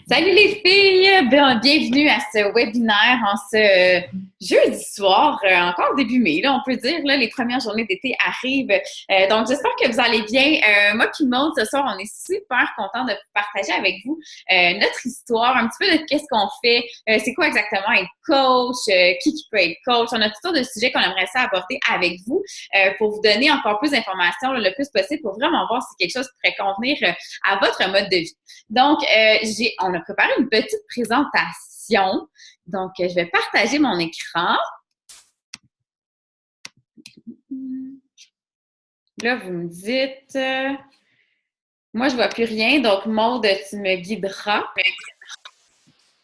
Salut les filles! Bienvenue à ce webinaire en ce jeudi soir, encore début mai, là, on peut dire, là, les premières journées d'été arrivent. Donc, j'espère que vous allez bien. Moi puis Maud, ce soir, on est super contents de partager avec vous notre histoire, un petit peu de qu'est-ce qu'on fait, c'est quoi exactement être coach, qui peut être coach. On a tout sortes de sujets qu'on aimerait ça aborder avec vous pour vous donner encore plus d'informations le plus possible pour vraiment voir si quelque chose pourrait convenir à votre mode de vie. Donc, on a préparé une petite présentation. Donc, je vais partager mon écran. Là, vous me dites... moi, je ne vois plus rien. Donc, Maude, tu me guideras.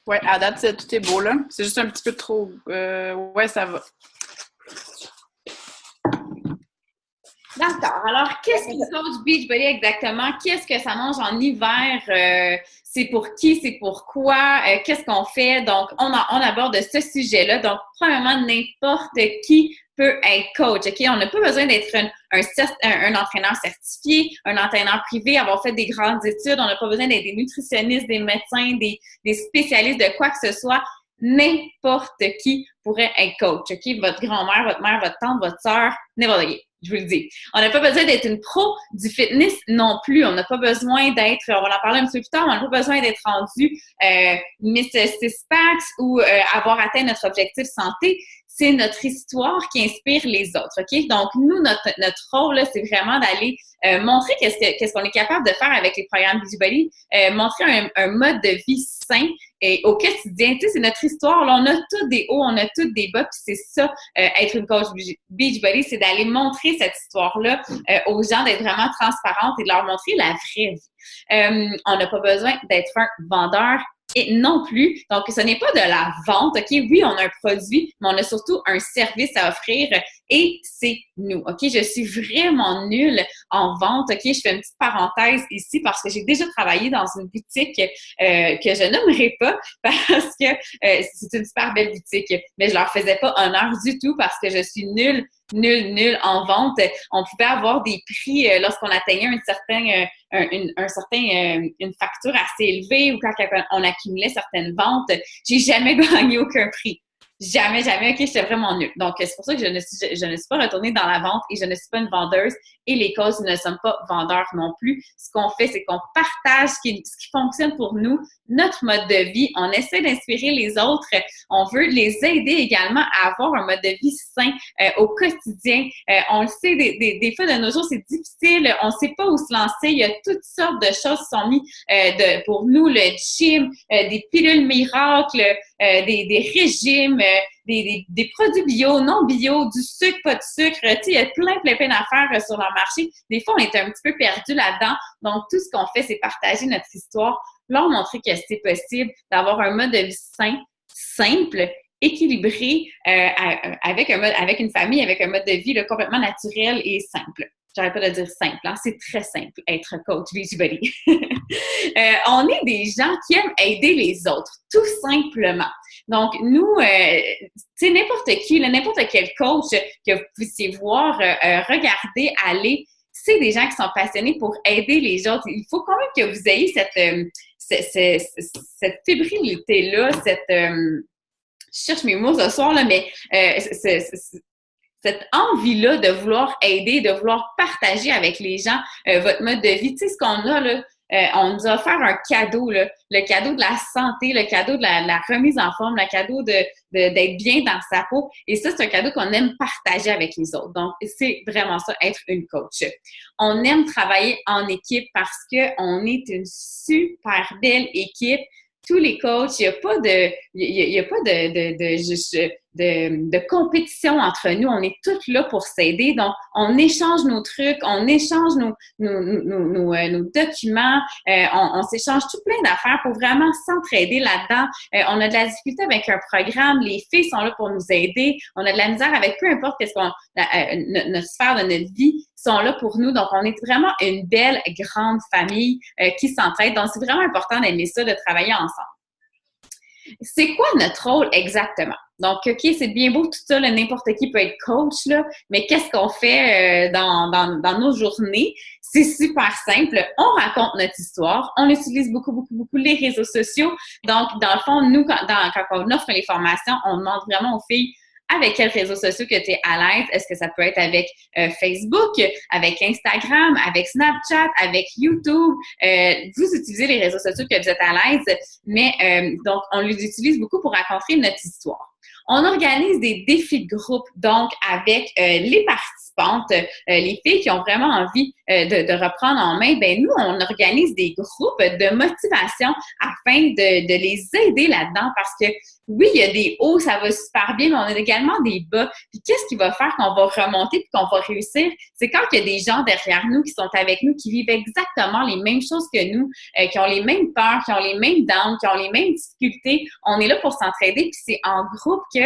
Oui, à date, tout est beau, là. C'est juste un petit peu trop... ouais, ça va. D'accord. Alors, qu'est-ce que Coach Beachbody exactement? Qu'est-ce que ça mange en hiver? C'est pour qui? C'est pourquoi? Qu'est-ce qu'on fait? Donc, on aborde ce sujet-là. Donc, premièrement, n'importe qui peut être coach. OK? On n'a pas besoin d'être un entraîneur certifié, un entraîneur privé, avoir fait des grandes études. On n'a pas besoin d'être des nutritionnistes, des médecins, des spécialistes de quoi que ce soit. N'importe qui pourrait être coach. OK? Votre grand-mère, votre mère, votre tante, votre sœur, n'importe qui. Je vous le dis. On n'a pas besoin d'être une pro du fitness non plus. On n'a pas besoin d'être, on va en parler un petit peu plus tard, mais on n'a pas besoin d'être rendu Miss Six Packs ou avoir atteint notre objectif santé. C'est notre histoire qui inspire les autres, OK? Donc, nous, notre rôle, là, c'est vraiment d'aller montrer qu'est-ce qu'on est capable de faire avec les programmes Beachbody, montrer un mode de vie sain et au quotidien. Tu sais, c'est notre histoire. Là, on a tous des hauts, on a tous des bas, puis c'est ça, être une coach Beachbody, c'est d'aller montrer cette histoire-là aux gens, d'être vraiment transparente et de leur montrer la vraie vie. On n'a pas besoin d'être un vendeur et non plus. Donc, ce n'est pas de la vente, OK? Oui, on a un produit, mais on a surtout un service à offrir et c'est nous, OK? Je suis vraiment nulle en vente, OK? Je fais une petite parenthèse ici parce que j'ai déjà travaillé dans une boutique que je nommerai pas parce que c'est une super belle boutique, mais je leur faisais pas honneur du tout parce que je suis nulle en vente. On pouvait avoir des prix lorsqu'on atteignait une facture assez élevée ou quand on accumulait certaines ventes. J'ai jamais gagné aucun prix. Jamais. OK, j'étais vraiment nulle. Donc, c'est pour ça que je ne suis pas retournée dans la vente et je ne suis pas une vendeuse. Et les coachs ne sommes pas vendeurs non plus. Ce qu'on fait, c'est qu'on partage ce qui fonctionne pour nous, notre mode de vie. On essaie d'inspirer les autres. On veut les aider également à avoir un mode de vie sain au quotidien. On le sait, des fois de nos jours, c'est difficile. On ne sait pas où se lancer. Il y a toutes sortes de choses qui sont mises pour nous, le gym, des pilules miracles, des régimes, des produits bio, non bio, du sucre, pas de sucre. Tu sais, il y a plein d'affaires sur leur marché. Des fois, on est un petit peu perdu là-dedans. Donc, tout ce qu'on fait, c'est partager notre histoire, leur montrer que c'est possible d'avoir un mode de vie sain, simple, équilibré, avec une famille, avec un mode de vie là, complètement naturel et simple. J'arrête pas de dire simple, hein? C'est très simple, être coach Beachbody. On est des gens qui aiment aider les autres, tout simplement. Donc, nous, tu sais, n'importe qui, n'importe quel coach que vous puissiez voir, regarder, aller, c'est des gens qui sont passionnés pour aider les autres. Il faut quand même que vous ayez cette fébrilité-là, je cherche mes mots ce soir, là, mais cette envie-là de vouloir aider, de vouloir partager avec les gens votre mode de vie. Tu sais, ce qu'on a, là, on nous a offert un cadeau, là, le cadeau de la santé, le cadeau de la remise en forme, le cadeau d'être bien dans sa peau. Et ça, c'est un cadeau qu'on aime partager avec les autres. Donc, c'est vraiment ça, être une coach. On aime travailler en équipe parce qu'on est une super belle équipe. Tous les coachs, il n'y a pas de compétition entre nous. On est toutes là pour s'aider. Donc, on échange nos trucs, on échange nos documents, on s'échange tout plein d'affaires pour vraiment s'entraider là-dedans. On a de la difficulté avec un programme. Les filles sont là pour nous aider. On a de la misère avec peu importe notre sphère de notre vie sont là pour nous. Donc, on est vraiment une belle, grande famille qui s'entraide. Donc, c'est vraiment important d'aimer ça, de travailler ensemble. C'est quoi notre rôle exactement? Donc, OK, c'est bien beau tout ça, là, n'importe qui peut être coach, là, mais qu'est-ce qu'on fait dans nos journées? C'est super simple. On raconte notre histoire. On utilise beaucoup les réseaux sociaux. Donc, dans le fond, nous, quand on offre les formations, on demande vraiment aux filles avec quels réseaux sociaux que tu es à l'aise. Est-ce que ça peut être avec Facebook, avec Instagram, avec Snapchat, avec YouTube? Vous utilisez les réseaux sociaux que vous êtes à l'aise, mais donc, on les utilise beaucoup pour raconter notre histoire. On organise des défis de groupe, donc avec les participantes, les filles qui ont vraiment envie de reprendre en main, ben nous, on organise des groupes de motivation afin de les aider là-dedans parce que oui, il y a des hauts, ça va super bien, mais on a également des bas. Puis qu'est-ce qui va faire qu'on va remonter puis qu'on va réussir? C'est quand il y a des gens derrière nous qui sont avec nous, qui vivent exactement les mêmes choses que nous, qui ont les mêmes peurs, qui ont les mêmes downs, qui ont les mêmes difficultés. On est là pour s'entraider, puis c'est en groupe que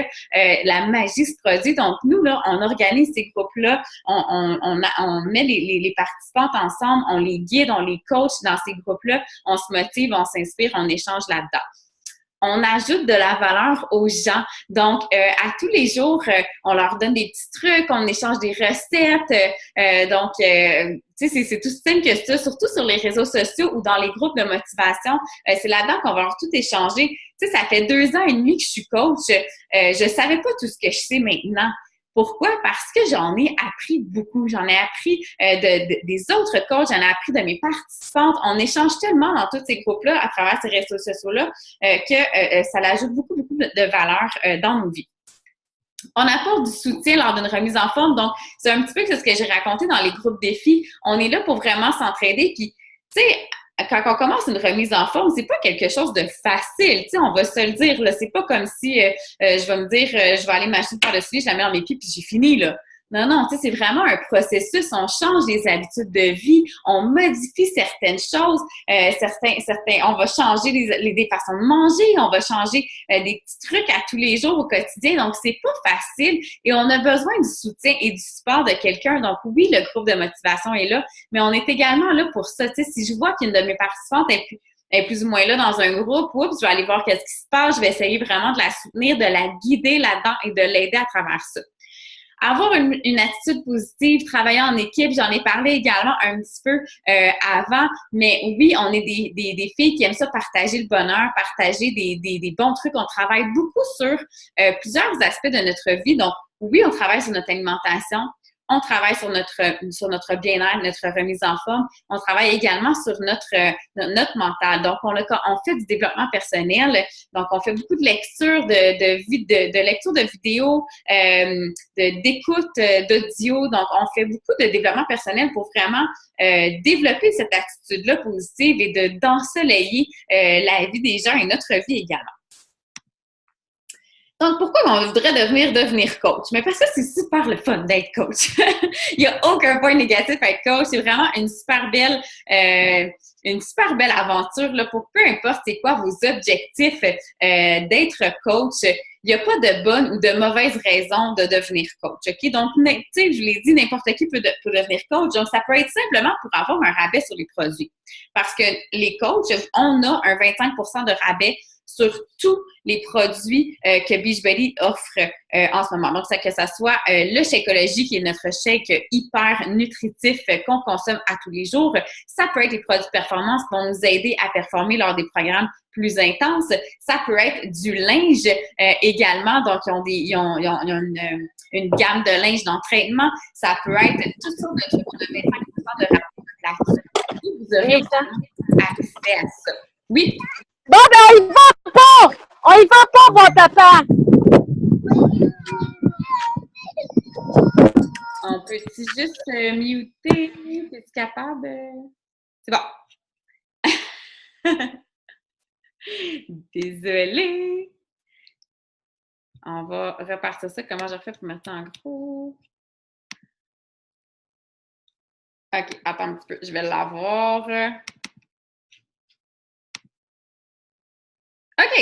la magie se produit. Donc, nous, là, on organise ces groupes-là, on met les participantes ensemble, on les guide, on les coach dans ces groupes-là, on se motive, on s'inspire, on échange là-dedans. On ajoute de la valeur aux gens. Donc, à tous les jours, on leur donne des petits trucs, on échange des recettes. Tu sais, c'est tout simple que ça, surtout sur les réseaux sociaux ou dans les groupes de motivation. C'est là-dedans qu'on va avoir tout échanger. Tu sais, ça fait 2 ans et demi que je suis coach. Je savais pas tout ce que je sais maintenant. Pourquoi? Parce que j'en ai appris beaucoup. J'en ai appris des autres coachs, j'en ai appris de mes participantes. On échange tellement dans tous ces groupes-là, à travers ces réseaux sociaux-là, que ça ajoute beaucoup de valeur dans nos vies. On apporte du soutien lors d'une remise en forme. Donc, c'est un petit peu ce que j'ai raconté dans les groupes défis. On est là pour vraiment s'entraider. Puis, tu sais, quand on commence une remise en forme, c'est pas quelque chose de facile, tu sais, on va se le dire, là. C'est pas comme si je vais me dire, je vais aller m'acheter par-dessus, je la mets dans mes pieds puis j'ai fini, là. Non, tu sais, c'est vraiment un processus. On change les habitudes de vie, on modifie certaines choses, on va changer des façons de manger, on va changer des petits trucs à tous les jours au quotidien. Donc, c'est pas facile et on a besoin du soutien et du support de quelqu'un. Donc, oui, le groupe de motivation est là, mais on est également là pour ça. Tu sais, si je vois qu'une de mes participantes est plus ou moins là dans un groupe, oups, je vais aller voir qu'est-ce qui se passe, je vais essayer vraiment de la soutenir, de la guider là-dedans et de l'aider à travers ça. Avoir une attitude positive, travailler en équipe, j'en ai parlé également un petit peu avant, mais oui, on est des filles qui aiment ça partager le bonheur, partager des bons trucs. On travaille beaucoup sur plusieurs aspects de notre vie. Donc, oui, on travaille sur notre alimentation, on travaille sur notre bien-être, notre remise en forme. On travaille également sur notre mental. Donc, on fait du développement personnel. Donc, on fait beaucoup de lectures, de lecture de vidéos, d'écoute d'audio. Donc, on fait beaucoup de développement personnel pour vraiment développer cette attitude-là positive et d'ensoleiller la vie des gens et notre vie également. Donc, pourquoi on voudrait devenir coach? Mais parce que c'est super le fun d'être coach. Il n'y a aucun point négatif à être coach. C'est vraiment une super belle aventure là, pour peu importe c'est quoi vos objectifs d'être coach. Il n'y a pas de bonne ou de mauvaise raison de devenir coach. OK? Donc, tu sais, je l'ai dit, n'importe qui peut devenir coach. Donc, ça peut être simplement pour avoir un rabais sur les produits. Parce que les coachs, on a un 25% de rabais sur tous les produits que Beachbody offre en ce moment. Donc, que ça soit le Shakeology, qui est notre shake hyper nutritif qu'on consomme à tous les jours. Ça peut être les produits de performance qui vont nous aider à performer lors des programmes plus intenses. Ça peut être du linge également. Donc, ils ont une gamme de linge d'entraînement. Ça peut être toutes sortes de trucs de 25% de rabais. Vous aurez accès à ça. Oui? Bon, ben, on y va pas! On y va pas, mon papa! On peut-tu juste muter? Es-tu capable? C'est bon. Désolée. On va repartir ça. Comment je fais pour mettre ça en gros? OK, attends un petit peu. Je vais l'avoir. OK.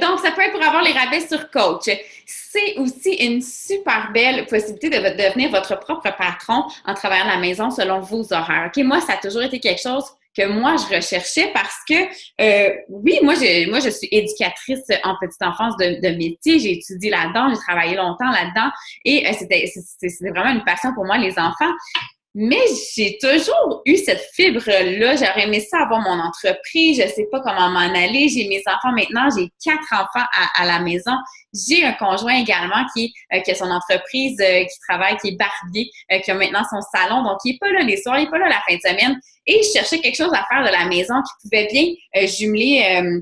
Donc, ça peut être pour avoir les rabais sur coach. C'est aussi une super belle possibilité de devenir votre propre patron en travaillant à la maison selon vos horaires. OK? Moi, ça a toujours été quelque chose que moi, je recherchais parce que, oui, moi, je suis éducatrice en petite enfance de métier. J'ai étudié là-dedans, j'ai travaillé longtemps là-dedans et c'était vraiment une passion pour moi, les enfants. Mais j'ai toujours eu cette fibre-là. J'aurais aimé ça avoir mon entreprise. Je sais pas comment m'en aller. J'ai mes enfants maintenant. J'ai 4 enfants à la maison. J'ai un conjoint également qui a son entreprise, qui travaille, qui est barbier, qui a maintenant son salon. Donc, il est pas là les soirs, il est pas là la fin de semaine. Et je cherchais quelque chose à faire de la maison qui pouvait bien jumeler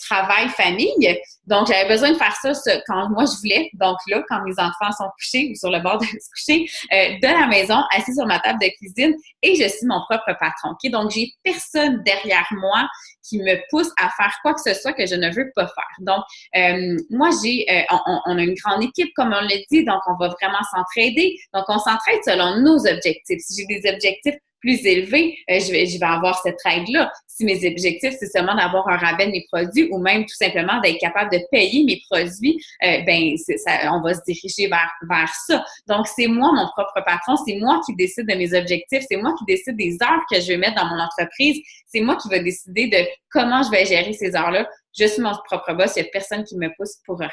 travail-famille. Donc, j'avais besoin de faire ça quand moi je voulais. Donc là, quand mes enfants sont couchés ou sur le bord de se coucher, de la maison, assis sur ma table de cuisine, et je suis mon propre patron. Okay? Donc, j'ai personne derrière moi qui me pousse à faire quoi que ce soit que je ne veux pas faire. Donc, moi, on a une grande équipe, comme on l'a dit, donc on va vraiment s'entraider. Donc, on s'entraide selon nos objectifs. Si j'ai des objectifs plus élevés, je vais avoir cette aide-là. Si mes objectifs, c'est seulement d'avoir un rabais de mes produits ou même tout simplement d'être capable de payer mes produits, on va se diriger vers ça. Donc, c'est moi mon propre patron, c'est moi qui décide de mes objectifs, c'est moi qui décide des heures que je vais mettre dans mon entreprise, c'est moi qui vais décider de comment je vais gérer ces heures-là. Je suis mon propre boss, il n'y a personne qui me pousse pour rien.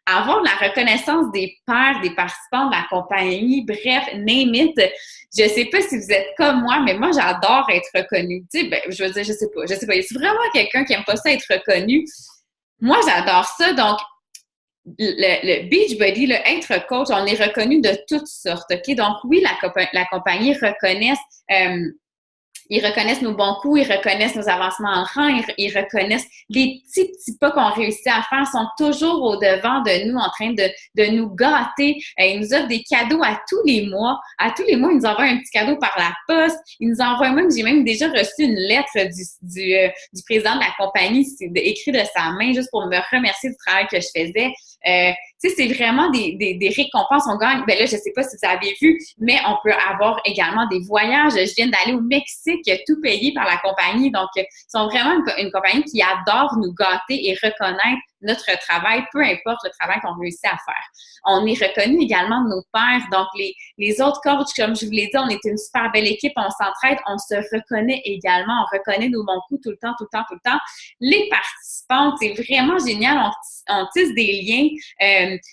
Avoir de la reconnaissance des pairs, des participants de la compagnie, bref, name it. Je sais pas si vous êtes comme moi, mais moi, j'adore être reconnue. Tu sais, je veux dire, je sais pas. C'est vraiment quelqu'un qui aime pas ça être reconnu. Moi, j'adore ça. Donc, le Beachbody, le être coach, on est reconnu de toutes sortes, OK? Donc, oui, la compagnie ils reconnaissent nos bons coups, ils reconnaissent nos avancements en rang, ils reconnaissent les petits pas qu'on réussit à faire, sont toujours au devant de nous, en train de nous gâter. Ils nous offrent des cadeaux à tous les mois. À tous les mois, ils nous envoient un petit cadeau par la poste. Ils nous envoient j'ai même déjà reçu une lettre du président de la compagnie, écrit de sa main, juste pour me remercier du travail que je faisais. Tu sais, c'est vraiment des récompenses. On gagne. Ben là, je sais pas si vous avez vu, mais on peut avoir également des voyages. Je viens d'aller au Mexique, tout payé par la compagnie. Donc, ils sont vraiment une compagnie qui adore nous gâter et reconnaître notre travail, peu importe le travail qu'on réussit à faire. On est reconnu également de nos pairs. Donc, les autres coachs, comme je vous l'ai dit, on est une super belle équipe, on s'entraide, on se reconnaît également, on reconnaît nos bons coups tout le temps. Les participantes, c'est vraiment génial, on tisse des liens.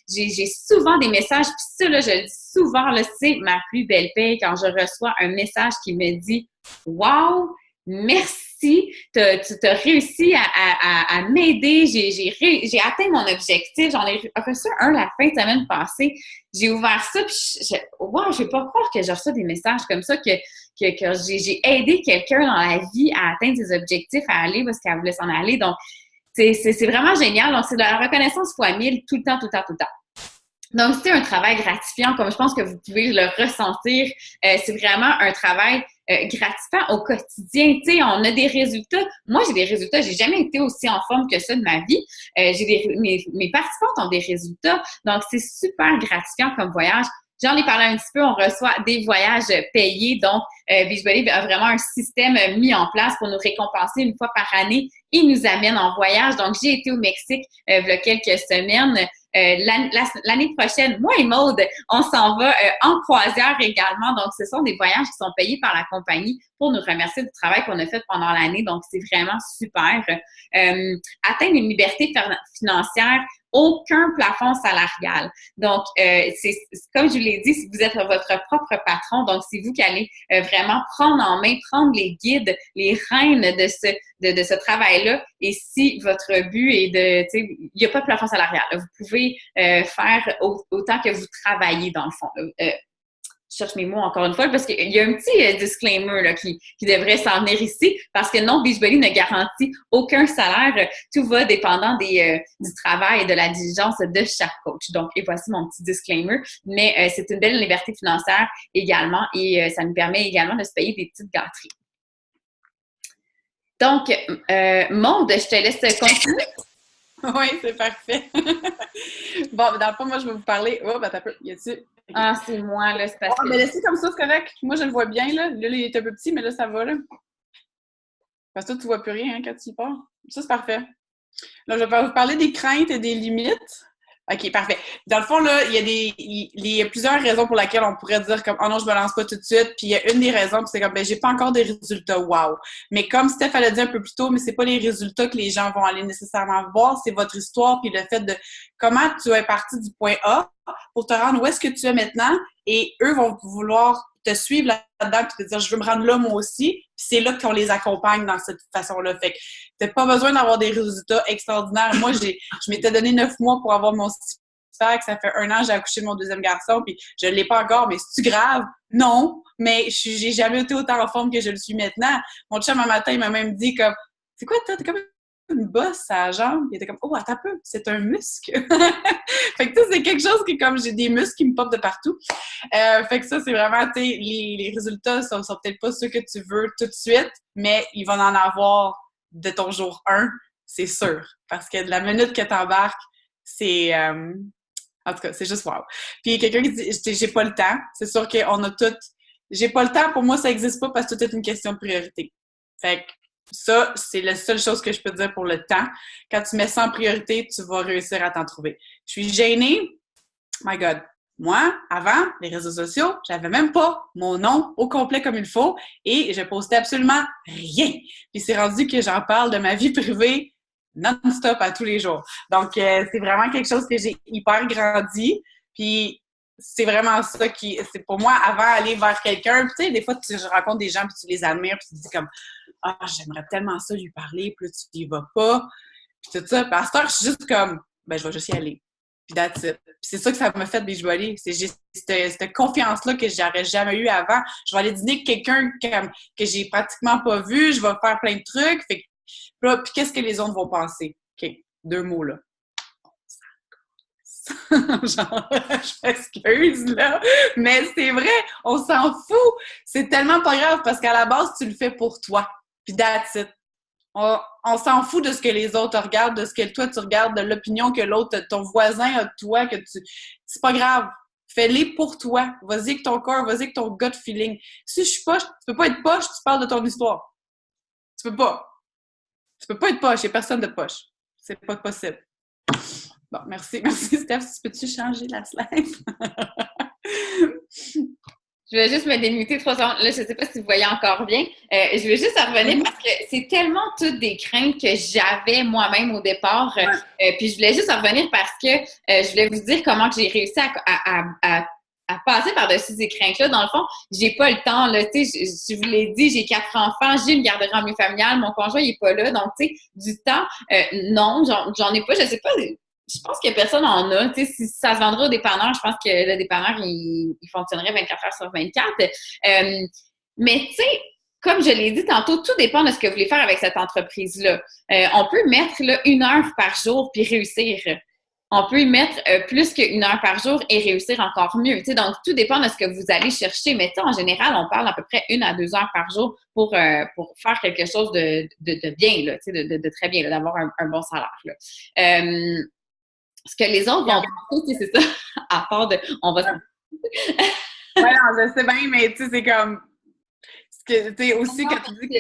J'ai souvent des messages, puis ça, là, je le dis souvent, là, c'est ma plus belle paye quand je reçois un message qui me dit « Wow! Merci, tu as réussi à m'aider, j'ai atteint mon objectif, j'en ai reçu un la fin de semaine passée, j'ai ouvert ça, puis je vais pas croire que j'ai reçu des messages comme ça, que j'ai aidé quelqu'un dans la vie à atteindre ses objectifs, à aller où est-ce qu'elle voulait s'en aller, donc c'est vraiment génial, donc c'est de la reconnaissance fois 1000 tout le temps. Donc, c'est un travail gratifiant, comme je pense que vous pouvez le ressentir. C'est vraiment un travail gratifiant au quotidien. Tu sais, on a des résultats. Moi, j'ai des résultats. J'ai jamais été aussi en forme que ça de ma vie. Mes participantes ont des résultats. Donc, c'est super gratifiant comme voyage. J'en ai parlé un petit peu, on reçoit des voyages payés, donc Beachbody a vraiment un système mis en place pour nous récompenser une fois par année. Il nous amène en voyage. Donc, j'ai été au Mexique il y a quelques semaines. L'année prochaine, moi et Maude, on s'en va en croisière également. Donc, ce sont des voyages qui sont payés par la compagnie pour nous remercier du travail qu'on a fait pendant l'année. Donc, c'est vraiment super. Atteindre une liberté financière, aucun plafond salarial. Donc, c'est comme je vous l'ai dit, si vous êtes votre propre patron, donc c'est vous qui allez vraiment prendre en main, prendre les guides, les rênes de ce travail-là. Et si votre but est il n'y a pas de plafond salarial. Là. Vous pouvez faire autant que vous travaillez dans le fond. Je cherche mes mots encore une fois, parce qu'il y a un petit disclaimer là, qui devrait s'en venir ici, parce que non, Beachbody ne garantit aucun salaire. Tout va dépendant du travail et de la diligence de chaque coach. Donc, et voici mon petit disclaimer. Mais c'est une belle liberté financière également, et ça nous permet également de se payer des petites gâteries. Donc, Maude, je te laisse continuer. Oui, c'est parfait. Bon, dans le fond, moi, je vais vous parler. Oh, ben, t'as peu. Y a-tu? Ah, c'est moi, là, c'est parce que... mais laissez comme ça, c'est correct. Moi, je le vois bien, là. Là, il est un peu petit, mais là, ça va, là. Parce que toi, tu vois plus rien, hein, quand tu y pars. Ça, c'est parfait. Là, je vais vous parler des craintes et des limites. OK, parfait. Dans le fond, là, il y a plusieurs raisons pour lesquelles on pourrait dire comme « Oh non, je me lance pas tout de suite ». Puis il y a une des raisons, puis c'est comme « Ben, j'ai pas encore des résultats, wow ». Mais comme Steph l'a dit un peu plus tôt, mais c'est pas les résultats que les gens vont aller nécessairement voir, c'est votre histoire, puis le fait de comment tu es parti du point A pour te rendre où est-ce que tu es maintenant, et eux vont vouloir te suivre là-dedans puis te dire « Je veux me rendre là, moi aussi ». Puis c'est là qu'on les accompagne dans cette façon-là. Fait que t'as pas besoin d'avoir des résultats extraordinaires. Moi, je m'étais donné 9 mois pour avoir mon six-pack. Ça fait 1 an, j'ai accouché de mon deuxième garçon, puis je l'ai pas encore, mais c'est-tu grave? Non, mais j'ai jamais été autant en forme que je le suis maintenant. Mon chum, un matin, il m'a même dit comme « C'est quoi, t'as comme une bosse à la jambe? » Il était comme « Oh, attends un peu, c'est un muscle! » Fait que tu sais, c'est quelque chose qui, comme j'ai des muscles qui me popent de partout. Fait que ça, c'est vraiment, tu sais, les résultats sont peut-être pas ceux que tu veux tout de suite, mais ils vont en avoir de ton jour 1, c'est sûr. Parce que de la minute que t'embarques, c'est... en tout cas, c'est juste wow. Puis quelqu'un qui dit « J'ai pas le temps », c'est sûr qu'on a tout... J'ai pas le temps, pour moi, ça existe pas parce que tout est une question de priorité. Fait que ça, c'est la seule chose que je peux te dire pour le temps. Quand tu mets ça en priorité, tu vas réussir à t'en trouver. Je suis gênée. My God. Moi, avant, les réseaux sociaux, j'avais même pas mon nom au complet comme il faut et je postais absolument rien. Puis c'est rendu que j'en parle de ma vie privée non-stop à tous les jours. Donc, c'est vraiment quelque chose que j'ai hyper grandi. Puis c'est vraiment ça qui... C'est pour moi, avant d'aller vers quelqu'un, tu sais, des fois, je rencontre des gens puis tu les admires puis tu te dis comme « Ah, j'aimerais tellement ça lui parler, puis là, tu y vas pas. » Puis tout ça. Puis à cette heure, je suis juste comme « Ben, je vais juste y aller. » Puis that's it. Puis c'est ça que ça m'a fait des joailliers. C'est juste cette confiance-là que j'aurais jamais eu avant. Je vais aller dîner avec quelqu'un que j'ai pratiquement pas vu. Je vais faire plein de trucs. Fait que, puis qu'est-ce que les autres vont penser? OK, 2 mots, là. Genre, je m'excuse, là. Mais c'est vrai, on s'en fout. C'est tellement pas grave parce qu'à la base, tu le fais pour toi. Puis that's it. On s'en fout de ce que les autres regardent, de ce que toi tu regardes, de l'opinion que l'autre, ton voisin a de toi, que tu... C'est pas grave. Fais-les pour toi. Vas-y avec ton corps, vas-y avec ton gut feeling. Si je suis poche, tu peux pas être poche, tu parles de ton histoire. Tu peux pas. Tu peux pas être poche, il y a personne de poche. C'est pas possible. Bon, merci. Merci, Steph. Peux-tu changer la slide? Je vais juste me démuter 3 secondes. Là, je ne sais pas si vous voyez encore bien. Je vais juste revenir parce que c'est tellement toutes des craintes que j'avais moi-même au départ. Puis je voulais juste revenir parce que je voulais vous dire comment que j'ai réussi à passer par-dessus ces craintes-là. Dans le fond, j'ai pas le temps. Là, je vous l'ai dit, j'ai 4 enfants, j'ai une garderie en milieu familial, mon conjoint il est pas là. Donc, tu sais, du temps, non, j'en ai pas. Je sais pas. Je pense que personne en a. Tu sais, si ça se vendrait au dépanneur, je pense que le dépanneur, il fonctionnerait 24 heures sur 24. Mais tu sais, comme je l'ai dit tantôt, tout dépend de ce que vous voulez faire avec cette entreprise-là. On peut mettre là, 1 heure par jour puis réussir. On peut y mettre plus qu'1 heure par jour et réussir encore mieux. Tu sais, donc, tout dépend de ce que vous allez chercher. Mais en général, on parle à peu près 1 à 2 heures par jour pour faire quelque chose de bien, là, tu sais, de très bien, là, d'avoir un bon salaire. Là. Ce que les autres vont penser, c'est ça, à part de... On va... Ouais, non, je sais bien, mais tu sais, c'est comme... Tu sais, aussi, quand tu dis que...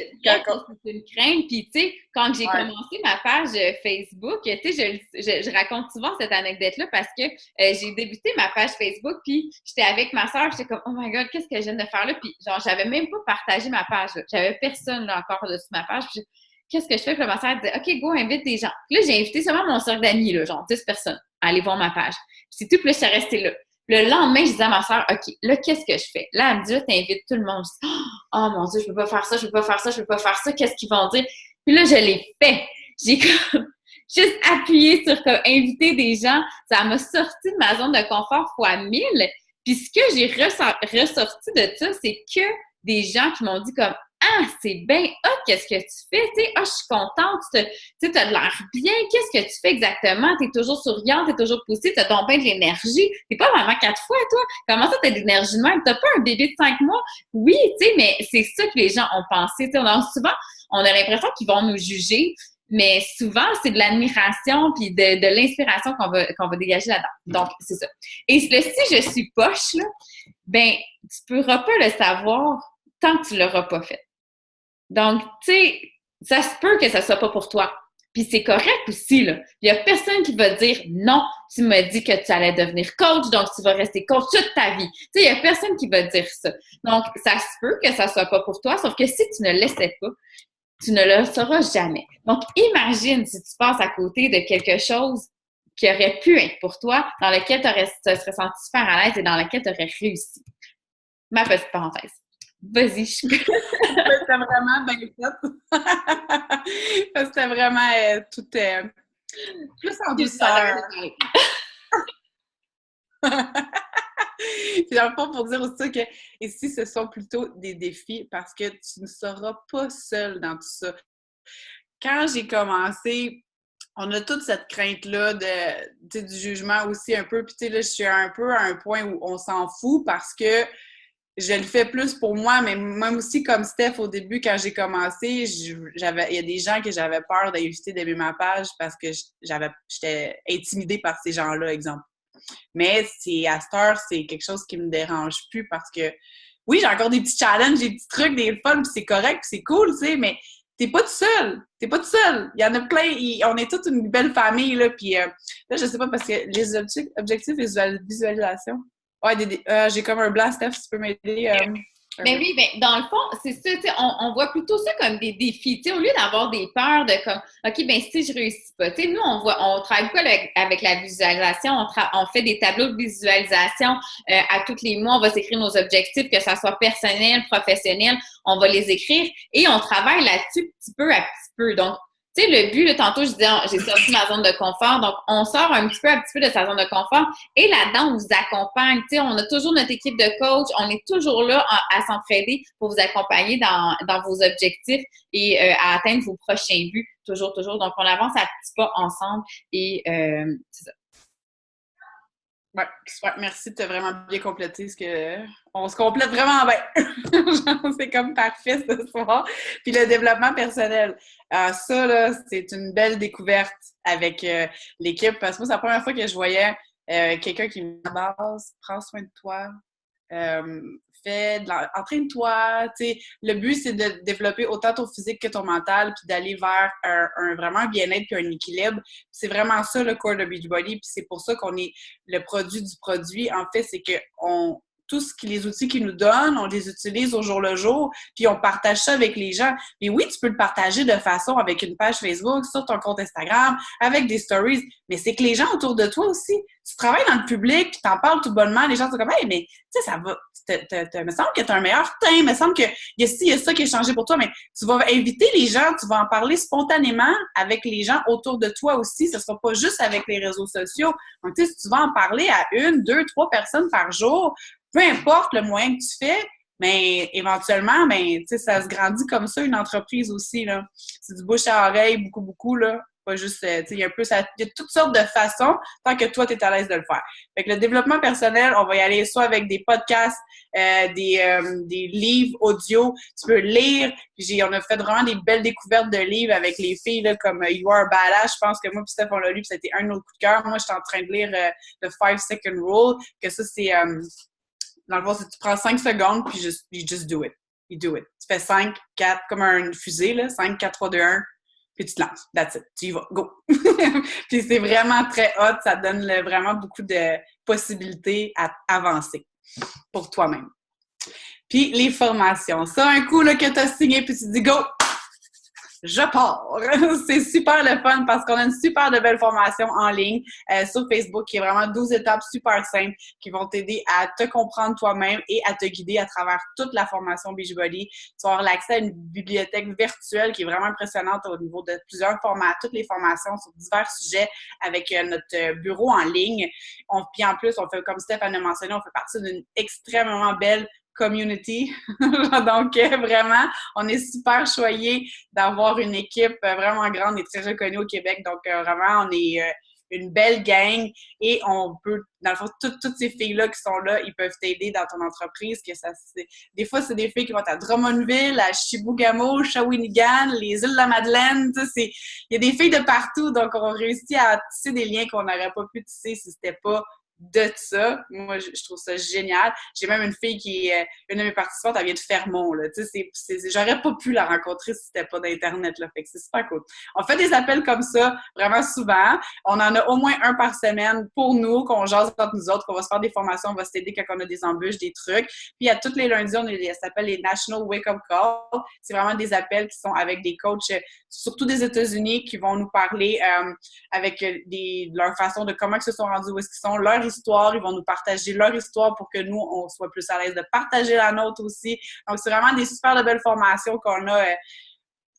C'est une crainte. Puis, tu sais, quand j'ai commencé ma page Facebook, tu sais, je raconte souvent cette anecdote-là parce que j'ai débuté ma page Facebook, puis j'étais avec ma soeur, j'étais comme « Oh my God, qu'est-ce que je viens de faire là? » Puis, genre, j'avais même pas partagé ma page. Là. J'avais personne là, encore dessus ma page. Puis, qu'est-ce que je fais? Puis ma soeur disait, OK, go, invite des gens. Puis là, j'ai invité seulement mon cercle d'amis, là, genre 10 personnes, à aller voir ma page. Puis c'est tout, puis là, je suis restée là. Puis le lendemain, je disais à ma soeur, OK, là, qu'est-ce que je fais? Là, elle me dit, là, t'invites tout le monde. Je dis, oh mon Dieu, je peux pas faire ça, je peux pas faire ça, je peux pas faire ça. Qu'est-ce qu'ils vont dire? Puis là, je l'ai fait. J'ai comme juste appuyé sur comme inviter des gens. Ça m'a sorti de ma zone de confort fois 1000. Puis ce que j'ai ressorti de ça, c'est que des gens qui m'ont dit comme, ah, c'est bien hot, qu'est-ce que tu fais? Tu sais, ah, je suis contente, tu sais, t'as de l'air bien, qu'est-ce que tu fais exactement? T'es toujours souriante, t'es toujours positive, t'as donc bien de l'énergie. T'es pas vraiment 4 fois, toi. Comment ça, t'as de l'énergie de même? T'as pas un bébé de 5 mois? Oui, tu sais, mais c'est ça que les gens ont pensé. Tu sais, souvent, on a l'impression qu'ils vont nous juger, mais souvent, c'est de l'admiration puis de l'inspiration qu'on va dégager là-dedans. Donc, c'est ça. Et si je suis poche, là, ben, tu pourras pas le savoir tant que tu l'auras pas fait. Donc, tu sais, ça se peut que ça soit pas pour toi. Puis c'est correct aussi, là. Il y a personne qui va dire non, tu m'as dit que tu allais devenir coach, donc tu vas rester coach toute ta vie. Tu sais, il y a personne qui va dire ça. Donc, ça se peut que ça soit pas pour toi, sauf que si tu ne l'essaies pas, tu ne le sauras jamais. Donc, imagine si tu passes à côté de quelque chose qui aurait pu être pour toi, dans lequel tu serais senti super à l'aise et dans lequel tu aurais réussi. Ma petite parenthèse. Vas-y, je peux. C'était vraiment bien fait. C'était vraiment tout plus en douceur. Puis dans le fond, pour dire aussi que ici, ce sont plutôt des défis parce que tu ne seras pas seul dans tout ça. Quand j'ai commencé, on a toute cette crainte-là du jugement aussi un peu. Puis tu sais, là, je suis un peu à un point où on s'en fout parce que je le fais plus pour moi, mais même aussi comme Steph, au début, quand j'ai commencé, il y a des gens que j'avais peur d'inviter d'aimer ma page parce que j'étais intimidée par ces gens-là, exemple. Mais à cette heure, c'est quelque chose qui me dérange plus parce que, oui, j'ai encore des petits challenges, des petits trucs, des fun, puis c'est correct, puis c'est cool, tu sais, mais t'es pas tout seul. T'es pas tout seul. Il y en a plein. On est toute une belle famille, là, puis là, je sais pas, parce que les objectifs visualisation. Ouais, j'ai comme un blast, Steph, si tu peux m'aider. Ben oui, ben dans le fond, c'est ça, tu sais, on voit plutôt ça comme des défis, tu sais, au lieu d'avoir des peurs de comme, OK, ben si je réussis pas, tu sais, nous, on travaille pas avec la visualisation, on fait des tableaux de visualisation à tous les mois, on va s'écrire nos objectifs, que ça soit personnel, professionnel, on va les écrire et on travaille là-dessus petit peu à petit peu. Donc, tu sais, le but, là, tantôt, je disais, j'ai sorti ma zone de confort. Donc, on sort un petit peu à petit peu de sa zone de confort. Et là-dedans, on vous accompagne. Tu sais, on a toujours notre équipe de coach. On est toujours là à s'entraider pour vous accompagner dans vos objectifs et à atteindre vos prochains buts. Toujours, toujours. Donc, on avance à petits pas ensemble et c'est ça. Ouais, super. Merci, tu as vraiment bien complété on se complète vraiment bien. C'est comme parfait ce soir. Puis le développement personnel. Ça, là, c'est une belle découverte avec l'équipe parce que moi, c'est la première fois que je voyais quelqu'un qui me dit base, prends soin de toi, entraîne-toi. Le but, c'est de développer autant ton physique que ton mental, puis d'aller vers vraiment un bien-être puis un équilibre. C'est vraiment ça le core de Beachbody, puis c'est pour ça qu'on est le produit du produit. En fait, c'est que les outils qu'ils nous donnent, on les utilise au jour le jour, puis on partage ça avec les gens. Mais oui, tu peux le partager de façon avec une page Facebook, sur ton compte Instagram, avec des stories, mais c'est que les gens autour de toi aussi, tu travailles dans le public, puis t'en parles tout bonnement, les gens sont comme « Hey, mais tu sais, ça va, il me semble que tu as un meilleur teint, il me semble qu'il y a ci, il y a ça qui a changé pour toi, mais tu vas inviter les gens, tu vas en parler spontanément avec les gens autour de toi aussi, ce ne sera pas juste avec les réseaux sociaux. Donc, tu sais, si tu vas en parler à 1, 2, 3 personnes par jour, peu importe le moyen que tu fais, mais éventuellement, tu sais, ça se grandit comme ça, une entreprise aussi, là. C'est du bouche à oreille, beaucoup, beaucoup, là. Pas juste, tu sais, il y a toutes sortes de façons tant que toi, tu es à l'aise de le faire. Fait que le développement personnel, on va y aller soit avec des podcasts, des livres audio. Tu peux lire. On a fait vraiment des belles découvertes de livres avec les filles, là, comme You Are Badass. Je pense que moi puis Steph, on l'a lu, puis ça a été un de nos coups de cœur. Moi, j'étais en train de lire The 5-Second Rule, que ça, c'est... dans le fond, tu prends 5 secondes, puis you just do it. You do it. Tu fais 5, 4, comme un fusée, là, 5, 4, 3, 2, 1, puis tu te lances. That's it. Tu y vas. Go! Puis c'est vraiment très hot. Ça donne vraiment beaucoup de possibilités à avancer pour toi-même. Puis les formations. Ça, un coup là, que tu as signé, puis tu te dis « Go! » Je pars! C'est super le fun parce qu'on a une super de belle formation en ligne sur Facebook qui est vraiment 12 étapes super simples qui vont t'aider à te comprendre toi-même et à te guider à travers toute la formation Beachbody. Tu vas avoir l'accès à une bibliothèque virtuelle qui est vraiment impressionnante au niveau de plusieurs formats, toutes les formations sur divers sujets avec notre bureau en ligne. Puis en plus, on fait, comme Stéphane a mentionné, on fait partie d'une extrêmement belle community. Donc, vraiment, on est super choyés d'avoir une équipe vraiment grande et très reconnue au Québec. Donc, vraiment, on est une belle gang et on peut, dans le fond, toutes ces filles-là qui sont là, ils peuvent t'aider dans ton entreprise. Des fois, c'est des filles qui vont à Drummondville, à Chibougamau, Shawinigan, les îles de la Madeleine. Il y a des filles de partout. Donc, on réussit à tisser des liens qu'on n'aurait pas pu tisser si c'était pas de ça. Moi, je trouve ça génial. J'ai même une fille qui est une de mes participantes, elle vient de Fermont, là. Tu sais, j'aurais pas pu la rencontrer si c'était pas d'Internet, là. Fait que c'est super cool. On fait des appels comme ça vraiment souvent. On en a au moins un par semaine pour nous, qu'on jase entre nous autres, qu'on va se faire des formations, on va s'aider quand on a des embûches, des trucs. Puis à tous les lundis, ça s'appelle les National Wake Up Call. C'est vraiment des appels qui sont avec des coachs, surtout des États-Unis, qui vont nous parler avec leur façon de comment ils se sont rendus où est-ce qu'ils sont, leur histoire. Ils vont nous partager leur histoire pour que nous, on soit plus à l'aise de partager la nôtre aussi. Donc, c'est vraiment des super de belles formations qu'on a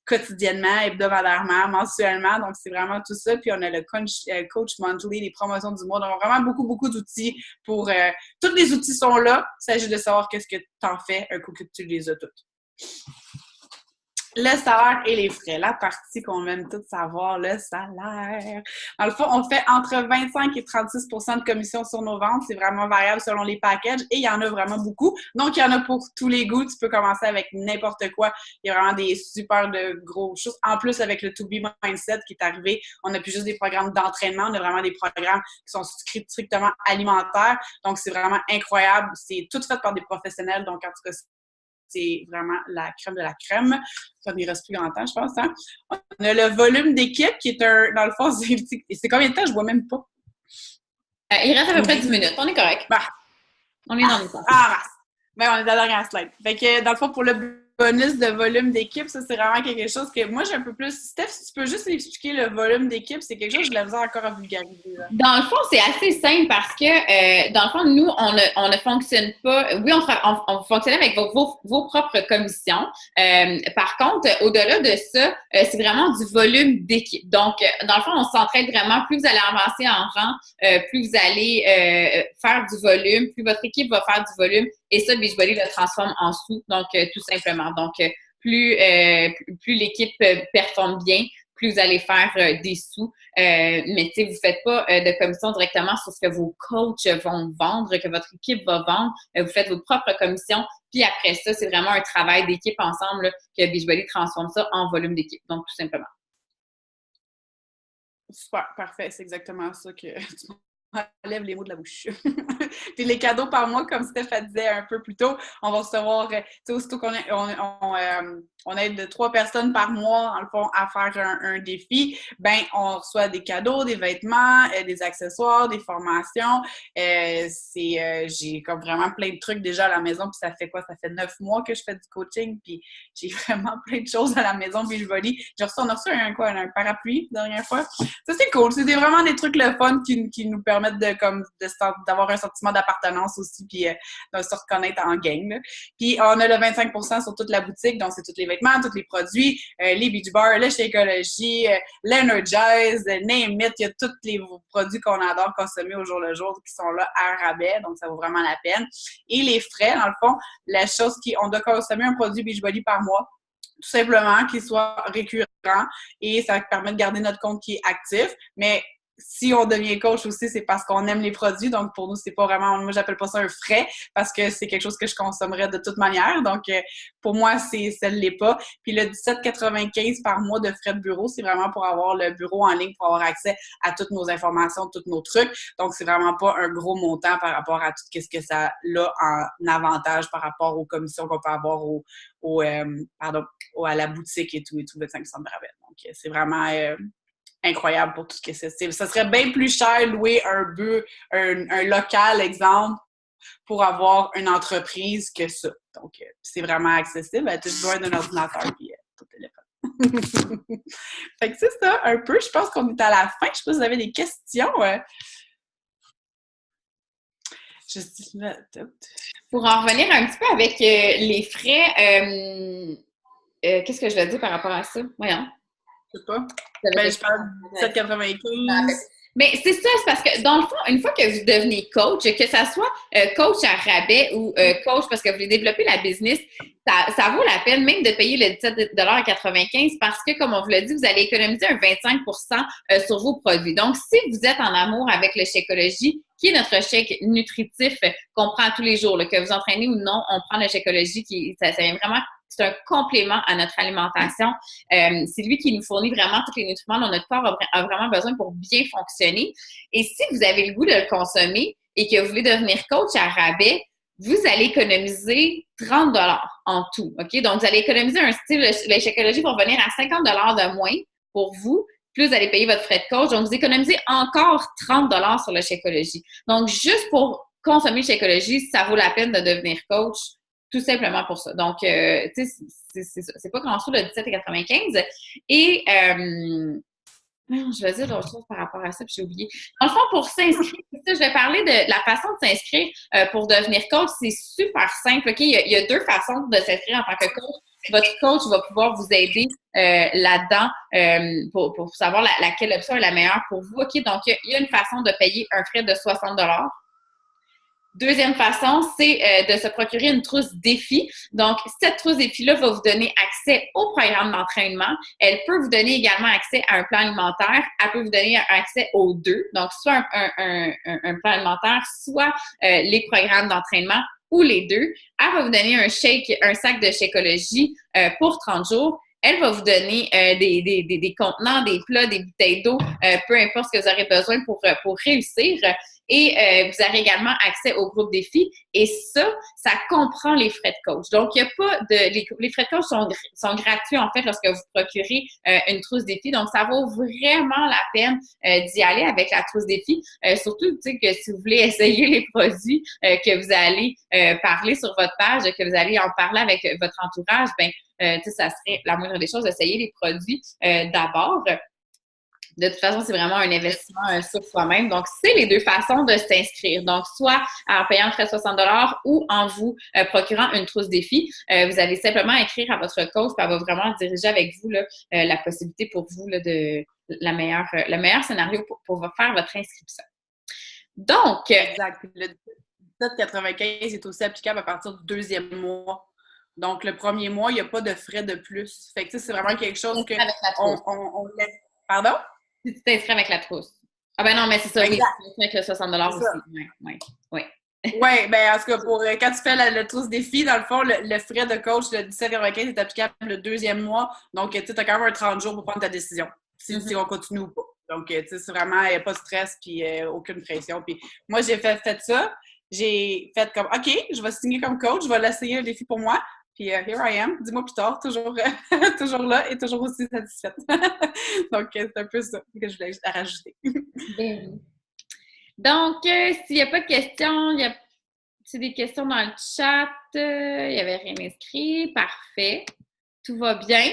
quotidiennement, hebdomadairement, mensuellement. Donc, c'est vraiment tout ça. Puis, on a le Coach Monthly, les promotions du mois. Donc, on a vraiment beaucoup, beaucoup d'outils pour... tous les outils sont là. Il s'agit de savoir qu'est-ce que tu en fais un coup que tu les as toutes. Le salaire et les frais, la partie qu'on aime tous savoir, le salaire. Dans le fond, on fait entre 25 et 36 % de commission sur nos ventes. C'est vraiment variable selon les packages et il y en a vraiment beaucoup. Donc, il y en a pour tous les goûts. Tu peux commencer avec n'importe quoi. Il y a vraiment des super de gros choses. En plus, avec le To Be Mindset qui est arrivé, on n'a plus juste des programmes d'entraînement, on a vraiment des programmes qui sont strictement alimentaires. Donc, c'est vraiment incroyable. C'est tout fait par des professionnels. Donc, en tout cas, c'est vraiment la crème de la crème. Ça ne reste plus longtemps, je pense. Hein? On a le volume d'équipe qui est dans le fond, c'est combien de temps? Je ne vois même pas. Il reste à peu près 10 minutes. On est correct. Bah. On est dans le temps. Ben, on est dans la dernière slide. Fait que, dans le fond, pour le bonus de volume d'équipe, ça, c'est vraiment quelque chose que moi, j'ai un peu plus... Steph, si tu peux juste expliquer le volume d'équipe, c'est quelque chose que je l'ai encore à vulgariser. Là. Dans le fond, c'est assez simple parce que, dans le fond, nous, on ne fonctionne pas... Oui, on fonctionne avec vos propres commissions. Par contre, au-delà de ça, c'est vraiment du volume d'équipe. Donc, dans le fond, on s'entraide vraiment. Plus vous allez avancer en rang, plus vous allez faire du volume, plus votre équipe va faire du volume. Et ça, Beachbody le transforme en sous, donc tout simplement. Donc, plus l'équipe performe bien, plus vous allez faire des sous. Mais tu sais, vous faites pas de commission directement sur ce que vos coachs vont vendre, que votre équipe va vendre. Vous faites vos propres commissions. Puis après ça, c'est vraiment un travail d'équipe ensemble là, que Beachbody transforme ça en volume d'équipe. Donc, tout simplement. Super, parfait. C'est exactement ça que tu enlève les mots de la bouche. Puis les cadeaux par mois, comme Steph disait un peu plus tôt, on va recevoir, tu sais, aussitôt on aide 3 personnes par mois, dans le fond, à faire un défi, ben on reçoit des cadeaux, des vêtements, des accessoires, des formations. J'ai comme vraiment plein de trucs déjà à la maison, puis ça fait quoi? Ça fait 9 mois que je fais du coaching, puis j'ai vraiment plein de choses à la maison, Beachbody. On a reçu un parapluie la dernière fois. Ça, c'est cool. C'est vraiment des trucs le fun qui nous permettent d'avoir un sentiment d'appartenance aussi, puis de se reconnaître en gang. Là. Puis on a le 25 % sur toute la boutique, donc c'est tous les vêtements, tous les produits, les Beach Bars, le Shakeology, l'Energize, name it, il y a tous les produits qu'on adore consommer au jour le jour qui sont là à rabais, donc ça vaut vraiment la peine. Et les frais, dans le fond, la chose on doit consommer un produit Beachbody par mois, tout simplement, qu'il soit récurrent et ça permet de garder notre compte qui est actif, mais si on devient coach aussi, c'est parce qu'on aime les produits. Donc, pour nous, c'est pas vraiment... Moi, j'appelle pas ça un frais parce que c'est quelque chose que je consommerais de toute manière. Donc, pour moi, ça ne l'est pas. Puis le 17,95 par mois de frais de bureau, c'est vraiment pour avoir le bureau en ligne, pour avoir accès à toutes nos informations, tous nos trucs. Donc, c'est vraiment pas un gros montant par rapport à tout ce que ça a en avantage par rapport aux commissions qu'on peut avoir à la boutique et tout, 25 % de rabais. Donc, c'est vraiment... incroyable pour tout ce que c'est. Ça serait bien plus cher louer un local, exemple, pour avoir une entreprise que ça. Donc, c'est vraiment accessible. Tu as besoin d'un ordinateur et ton téléphone. Fait que c'est ça, un peu. Je pense qu'on est à la fin. Je sais pas si vous avez des questions. Pour en revenir un petit peu avec les frais, qu'est-ce que je vais dire par rapport à ça? Voyons. Je sais pas. Je parle de 7,95. Mais c'est ça, c'est parce que dans le fond, une fois que vous devenez coach, que ça soit coach à rabais ou coach parce que vous voulez développer la business, ça vaut la peine même de payer le 17,95 parce que, comme on vous l'a dit, vous allez économiser un 25 % sur vos produits. Donc, si vous êtes en amour avec le Shakeology, qui est notre chèque nutritif qu'on prend tous les jours, là, que vous entraînez ou non, on prend le Shakeology, ça vient vraiment... C'est un complément à notre alimentation. C'est lui qui nous fournit vraiment tous les nutriments dont notre corps a vraiment besoin pour bien fonctionner. Et si vous avez le goût de le consommer, et que vous voulez devenir coach à rabais, vous allez économiser 30 en tout. OK? Donc, vous allez économiser les Shakeology vont venir à 50 de moins pour vous. Plus vous allez payer votre frais de coach. Donc, vous économisez encore 30 sur le Shakeology. Donc, juste pour consommer le Shakeology, ça vaut la peine de devenir coach, tout simplement pour ça. Donc, tu sais, c'est pas grand-chose, le 17,95. Et, je vais dire d'autres choses par rapport à ça, puis j'ai oublié. Dans le fond, pour s'inscrire, je vais parler de la façon de s'inscrire pour devenir coach. C'est super simple. OK? Il y a 2 façons de s'inscrire en tant que coach. Votre coach va pouvoir vous aider là-dedans pour savoir laquelle option est la meilleure pour vous. OK? Donc, il y a une façon de payer un frais de 60 $. Deuxième façon, c'est de se procurer une trousse défi. Donc, cette trousse défi-là va vous donner accès au programme d'entraînement. Elle peut vous donner également accès à un plan alimentaire. Elle peut vous donner accès aux 2. Donc, soit un plan alimentaire, soit les programmes d'entraînement ou les 2. Elle va vous donner un sac de Shakeology pour 30 jours. Elle va vous donner des contenants, des plats, des bouteilles d'eau, peu importe ce que vous aurez besoin pour réussir. Et vous aurez également accès au groupe défi. Et ça comprend les frais de coach. Donc, il n'y a pas de... Les frais de coach sont gratuits, en fait, lorsque vous procurez une trousse défi. Donc, ça vaut vraiment la peine d'y aller avec la trousse défi. Surtout, tu sais, que si vous voulez essayer les produits que vous allez parler sur votre page, que vous allez en parler avec votre entourage, ben tu sais, ça serait la moindre des choses d'essayer les produits d'abord. De toute façon, c'est vraiment un investissement sur soi-même. Donc, c'est les 2 façons de s'inscrire. Donc, soit en payant le frais de 60 $ ou en vous procurant une trousse défi. Vous allez simplement écrire à votre coach, puis elle va vraiment diriger avec vous là, la possibilité pour vous là, de le meilleur scénario pour faire votre inscription. Donc, exact. Le 17,95 est aussi applicable à partir du 2e mois. Donc, le 1er mois, il n'y a pas de frais de plus. Fait que, tu sais, c'est vraiment quelque chose que on laisse. Pardon? Si tu t'inscris avec la trousse. Ah ben non, mais c'est ça, exact. Oui. Avec le 60 $ aussi. Oui. Oui, bien, en tout cas, quand tu fais le trousse défi, dans le fond, le frais de coach de 17,95 est applicable le 2e mois. Donc, tu as quand même un 30 jours pour prendre ta décision, si on continue ou pas. Donc, tu sais, c'est vraiment, il n'y a pas de stress puis aucune pression. Puis moi, j'ai fait ça. J'ai fait comme, OK, je vais signer comme coach, je vais l'essayer le défi pour moi. Puis, here I am, 10 mois plus tard, toujours là et toujours aussi satisfaite. Donc, c'est un peu ça que je voulais rajouter. Ben oui. Donc, s'il n'y a pas de questions, il y a des questions dans le chat. Il n'y avait rien inscrit. Parfait. Tout va bien.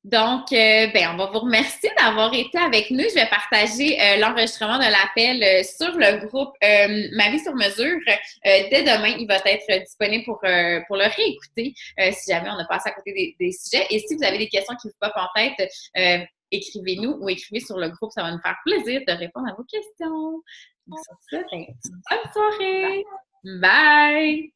Donc, on va vous remercier d'avoir été avec nous. Je vais partager l'enregistrement de l'appel sur le groupe Ma vie sur mesure. Dès demain, il va être disponible pour le réécouter si jamais on a passé à côté des sujets. Et si vous avez des questions qui vous popent en tête, écrivez-nous ou écrivez sur le groupe. Ça va nous faire plaisir de répondre à vos questions. Bonne soirée. Bye!